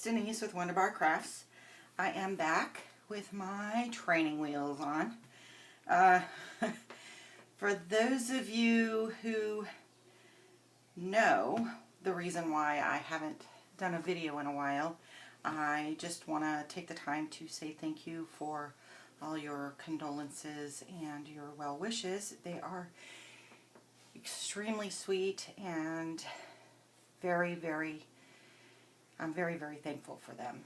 Denise with Wondubar Crafts. I am back with my training wheels on. For those of you who know the reason why I haven't done a video in a while, I just want to take the time to say thank you for all your condolences and your well wishes. They are extremely sweet and I'm very, very thankful for them.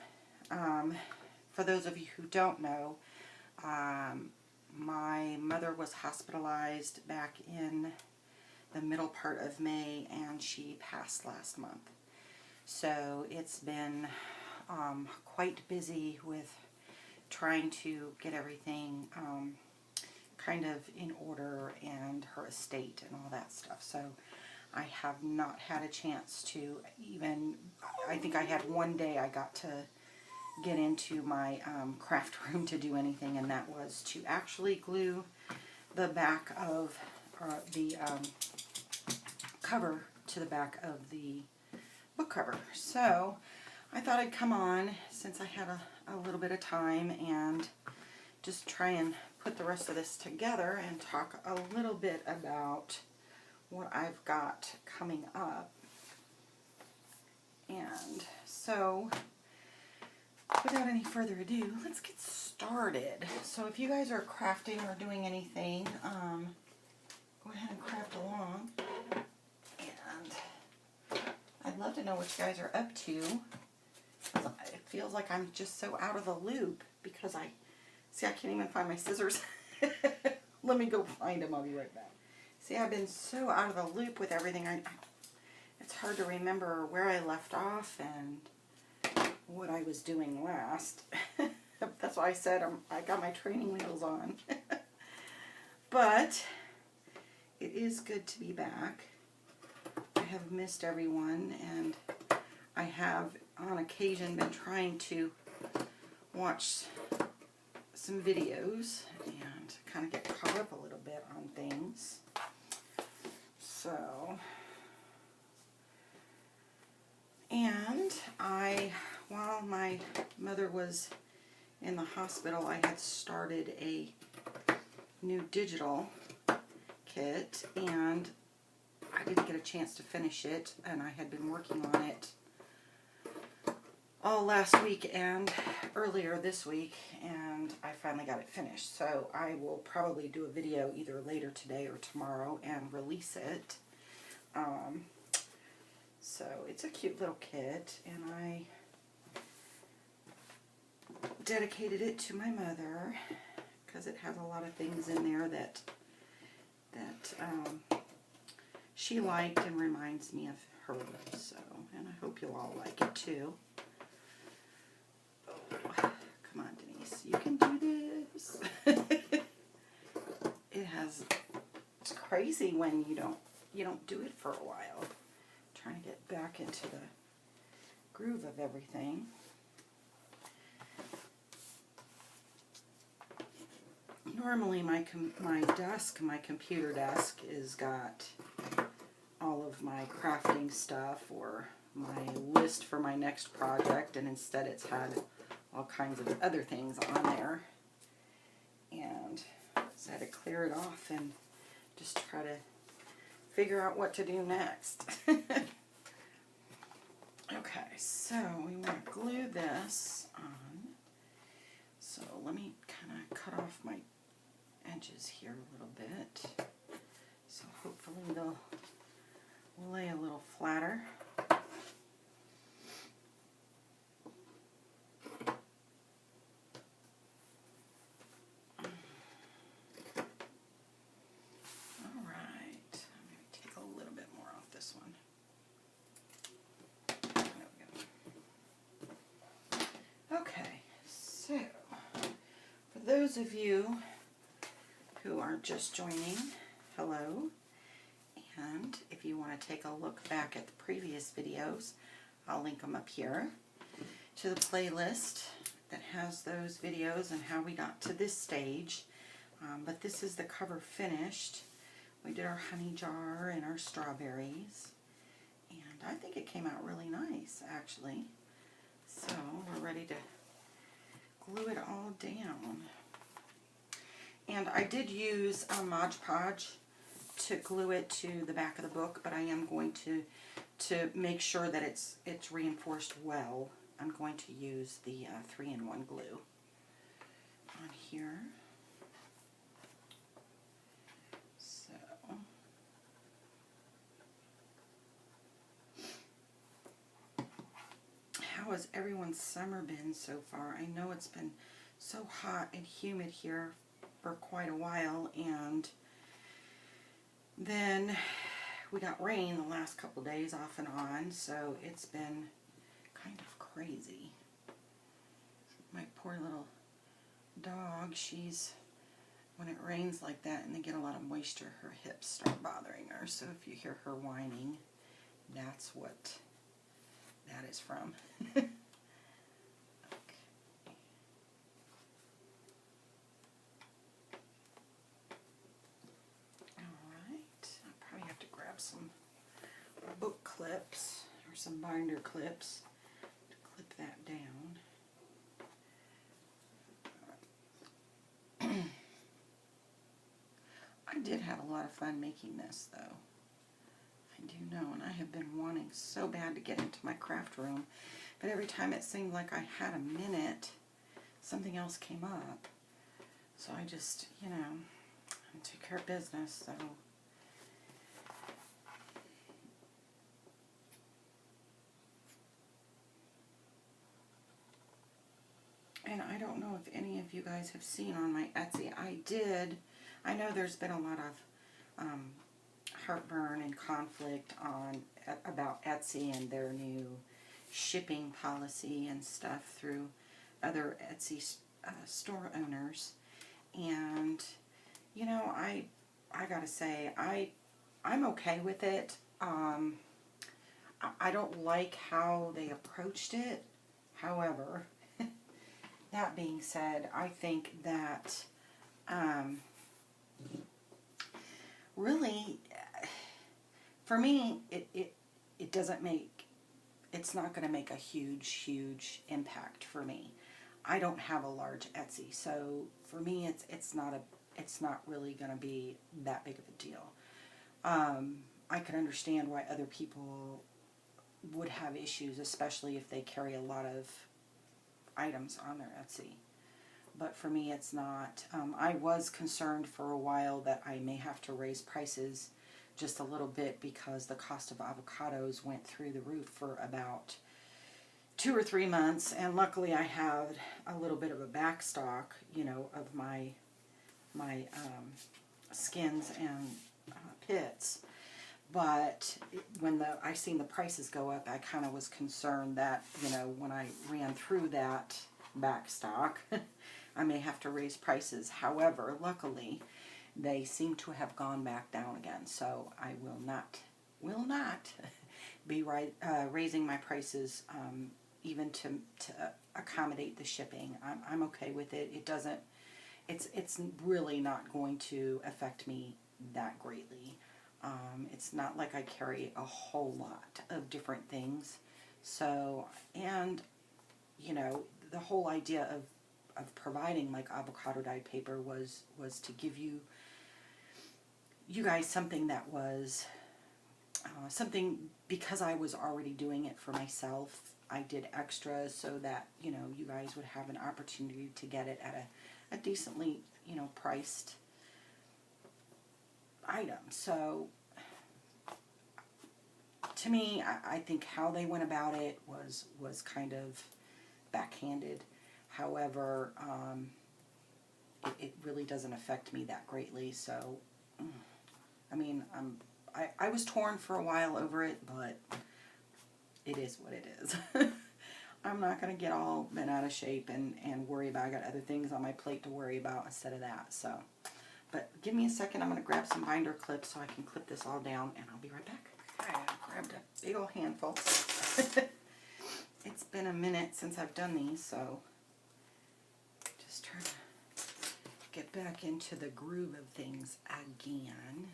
For those of you who don't know, my mother was hospitalized back in the middle part of May, and she passed last month. So it's been quite busy with trying to get everything kind of in order, and her estate and all that stuff. So I have not had a chance to even, I think I had one day I got to get into my craft room to do anything, and that was to actually glue the back of the cover to the back of the book cover. So I thought I'd come on since I had a little bit of time and just try and put the rest of this together and talk a little bit about what I've got coming up. And so without any further ado, let's get started. So if you guys are crafting or doing anything, go ahead and craft along. And I'd love to know what you guys are up to. It feels like I'm just so out of the loop because I can't even find my scissors. Let me go find them. I'll be right back. See, I've been so out of the loop with everything. It's hard to remember where I left off and what I was doing last. That's why I said I got my training wheels on. But it is good to be back. I have missed everyone, and I have on occasion been trying to watch some videos and kind of get caught up a little bit on things. So, and while my mother was in the hospital, I had started a new digital kit, and I didn't get a chance to finish it, and I had been working on it all last week and earlier this week, and I finally got it finished. So I will probably do a video either later today or tomorrow and release it. So it's a cute little kit, and I dedicated it to my mother because it has a lot of things in there that she liked and reminds me of her. So, and I hope you'll all like it too. Come on, Denise, you can do this. It's crazy when you don't do it for a while. I'm trying to get back into the groove of everything. Normally my computer desk is got all of my crafting stuff or my list for my next project, and instead it's had all kinds of other things on there, and so I had to clear it off and just try to figure out what to do next. Okay, so we want to glue this on. So let me kind of cut off my edges here a little bit, so hopefully they'll lay a little flatter. Those of you who are just joining, hello, and if you want to take a look back at the previous videos, I'll link them up here to the playlist that has those videos and how we got to this stage. But this is the cover finished. We did our honey jar and our strawberries, and I think it came out really nice, actually. So we're ready to glue it all down. And I did use a Mod Podge to glue it to the back of the book, but I am going to make sure that it's reinforced well. I'm going to use the 3-in-1 glue on here. So how has everyone's summer been so far? I know it's been so hot and humid here for quite a while, and then we got rain the last couple days off and on, so it's been kind of crazy. My poor little dog, when it rains like that and they get a lot of moisture, her hips start bothering her. So if you hear her whining, that's what that is from. Some book clips or some binder clips to clip that down. I did have a lot of fun making this, though. I do know, and I have been wanting so bad to get into my craft room, but every time it seemed like I had a minute, something else came up. So I just, I took care of business, so. And I don't know if any of you guys have seen on my Etsy. I know there's been a lot of heartburn and conflict about Etsy and their new shipping policy and stuff through other Etsy store owners. And, I gotta say, I'm okay with it. I don't like how they approached it. However, that being said, I think that really, for me, it's not going to make a huge impact for me. I don't have a large Etsy, so for me, it's not really going to be that big of a deal. I can understand why other people would have issues, especially if they carry a lot of items on their Etsy. But for me, it's not. I was concerned for a while that I may have to raise prices just a little bit because the cost of avocados went through the roof for about 2 or 3 months, and luckily I had a little bit of a back stock, of my skins and pits. But when I seen the prices go up, I kind of was concerned that, when I ran through that back stock, I may have to raise prices. However, luckily, they seem to have gone back down again. So I will not be raising my prices even to accommodate the shipping. I'm okay with it. It's really not going to affect me that greatly. It's not like I carry a whole lot of different things. So, and, the whole idea of providing like avocado dyed paper was to give you guys something that was something, because I was already doing it for myself. I did extras so that, you guys would have an opportunity to get it at a decently, priced item. So to me, I think how they went about it was kind of backhanded. However, it really doesn't affect me that greatly. So, I mean, I was torn for a while over it, but it is what it is. I'm not going to get all bent out of shape and worry about, I got other things on my plate to worry about instead of that. So, but give me a second. I'm going to grab some binder clips so I can clip this all down, and I'll be right back. Okay, I grabbed a big old handful. It's been a minute since I've done these, so just trying to get back into the groove of things again.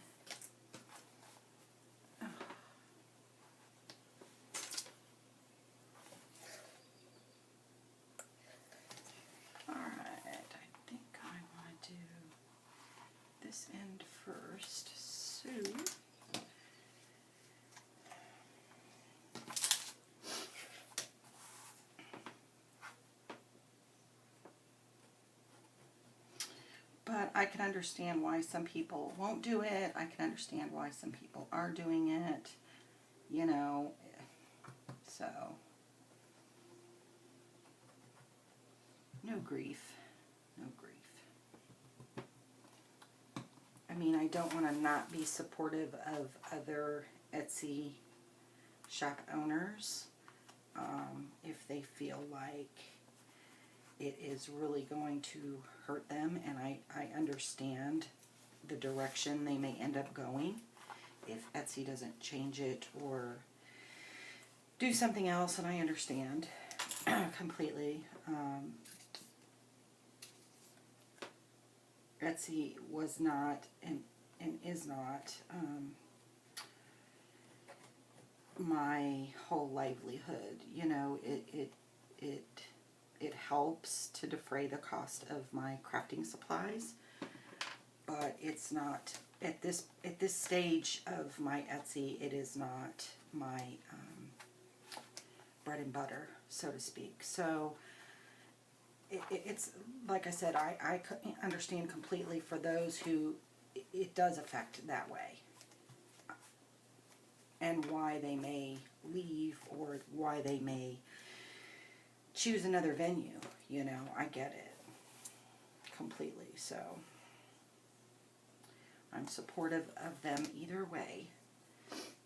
this end first. So but I can understand why some people won't do it. I can understand why some people are doing it, you know, so no grief, no grief. I mean, I don't want to not be supportive of other Etsy shop owners if they feel like it is really going to hurt them, and I understand the direction they may end up going if Etsy doesn't change it or do something else, and I understand completely. Etsy was not and is not my whole livelihood. You know, it helps to defray the cost of my crafting supplies, but it's not at this stage of my Etsy. It is not my bread and butter, so to speak. So it's like I said, I understand completely for those who it does affect that way, and why they may leave or why they may choose another venue. You know, I get it completely. So I'm supportive of them either way,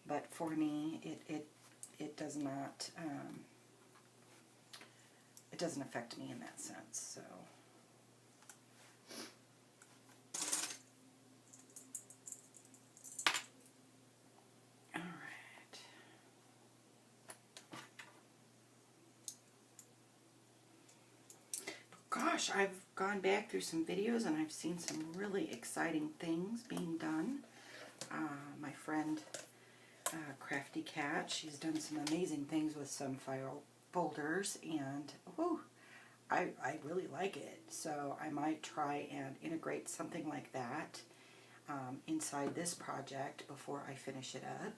but for me it does not it doesn't affect me in that sense. So all right. Gosh, I've gone back through some videos and I've seen some really exciting things being done. My friend Crafty Cat, she's done some amazing things with some file folders, and whew, I really like it. So I might try and integrate something like that inside this project before I finish it up.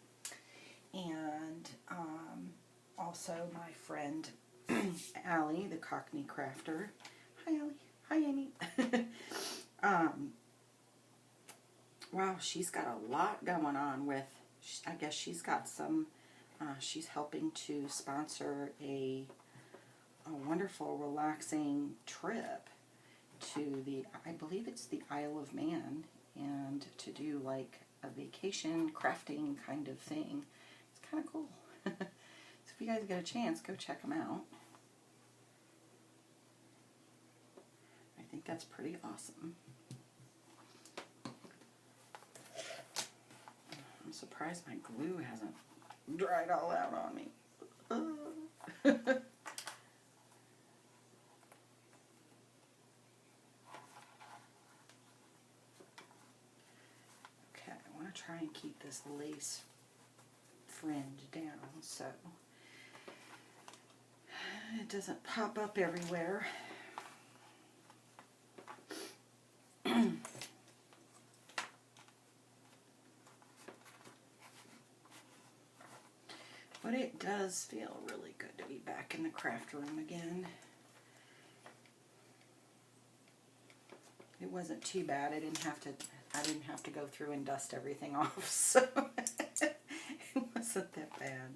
And also my friend Allie, the Cockney Crafter. Hi Allie. Hi Amy. Wow, she's got a lot going on with, I guess she's got some, she's helping to sponsor a wonderful, relaxing trip to the, I believe it's the Isle of Man, and to do like a vacation crafting kind of thing. It's kind of cool. So if you guys get a chance, go check them out. I think that's pretty awesome. I'm surprised my glue hasn't dried all out on me. Okay, I want to try and keep this lace fringe down so it doesn't pop up everywhere. But it does feel really good to be back in the craft room again. It wasn't too bad. I didn't have to go through and dust everything off, so it wasn't that bad.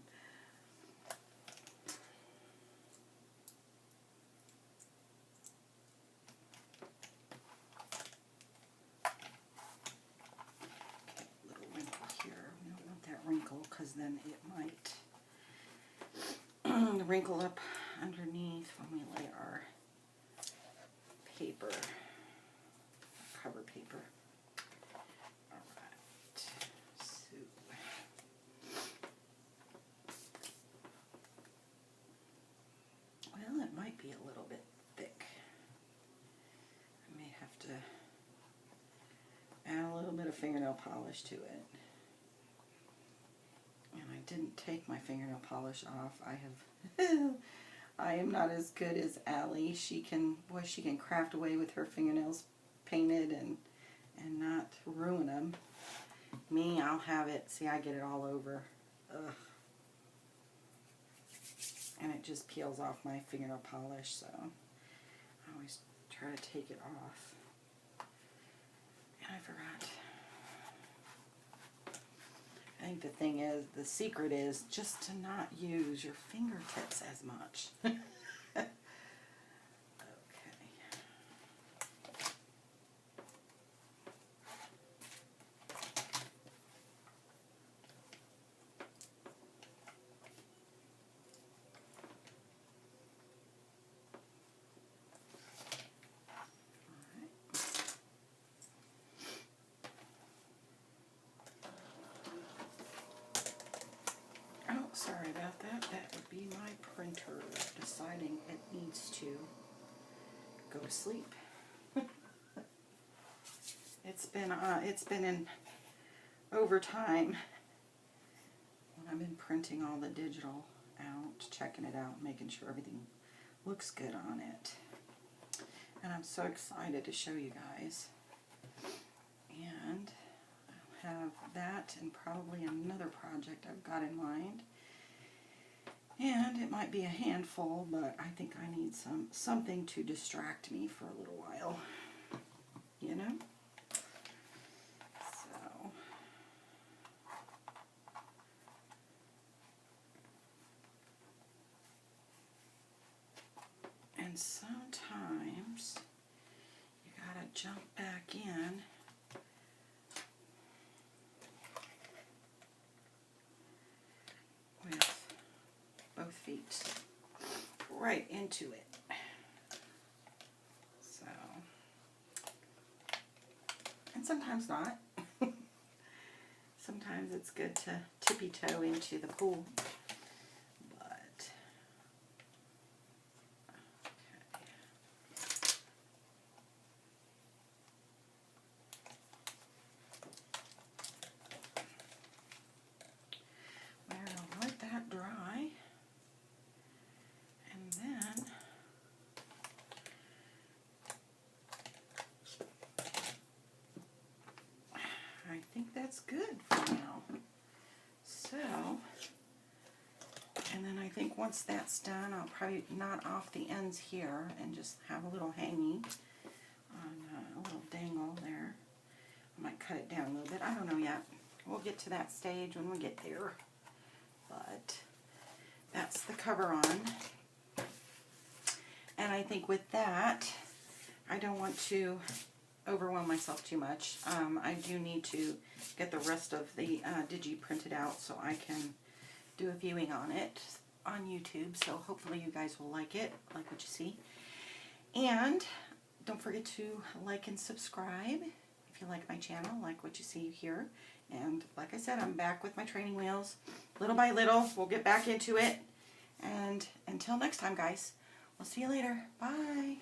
Okay, little wrinkle here. We don't want that wrinkle because then it might wrinkle up underneath when we lay our paper, cover paper. Alright, so well, it might be a little bit thick. I may have to add a little bit of fingernail polish to it. And I didn't take my fingernail polish off. I am not as good as Allie. She can craft away with her fingernails painted and and not ruin them. Me, I'll have it, see, I get it all over. Ugh. And it just peels off my fingernail polish, so I always try to take it off. And I forgot. I think the thing is, the secret is just to not use your fingertips as much. Okay. Oh, sorry about that. That would be my printer deciding it needs to go to sleep. It's been in overtime when I've been printing all the digital out, checking it out, making sure everything looks good on it. And I'm so excited to show you guys. And I'll have that and probably another project I've got in mind. And it might be a handful, but I think I need something to distract me for a little while. You know? So and sometimes you gotta jump back in with both feet right into it. So, and sometimes not. Sometimes it's good to tippy toe into the pool. But well, I'll let that dry. And then I think that's good for now. So, and then I think once that's done, I'll probably knot off the ends here and just have a little hanging on a little dangle there. I might cut it down a little bit. I don't know yet. We'll get to that stage when we get there. But that's the cover on. And I think with that, I don't want to overwhelm myself too much. I do need to get the rest of the digi printed out so I can do a viewing on it on YouTube. So hopefully you guys will like it, like what you see. And don't forget to like and subscribe if you like my channel, like what you see here. And like I said, I'm back with my training wheels. Little by little, we'll get back into it. And until next time, guys, we'll see you later. Bye.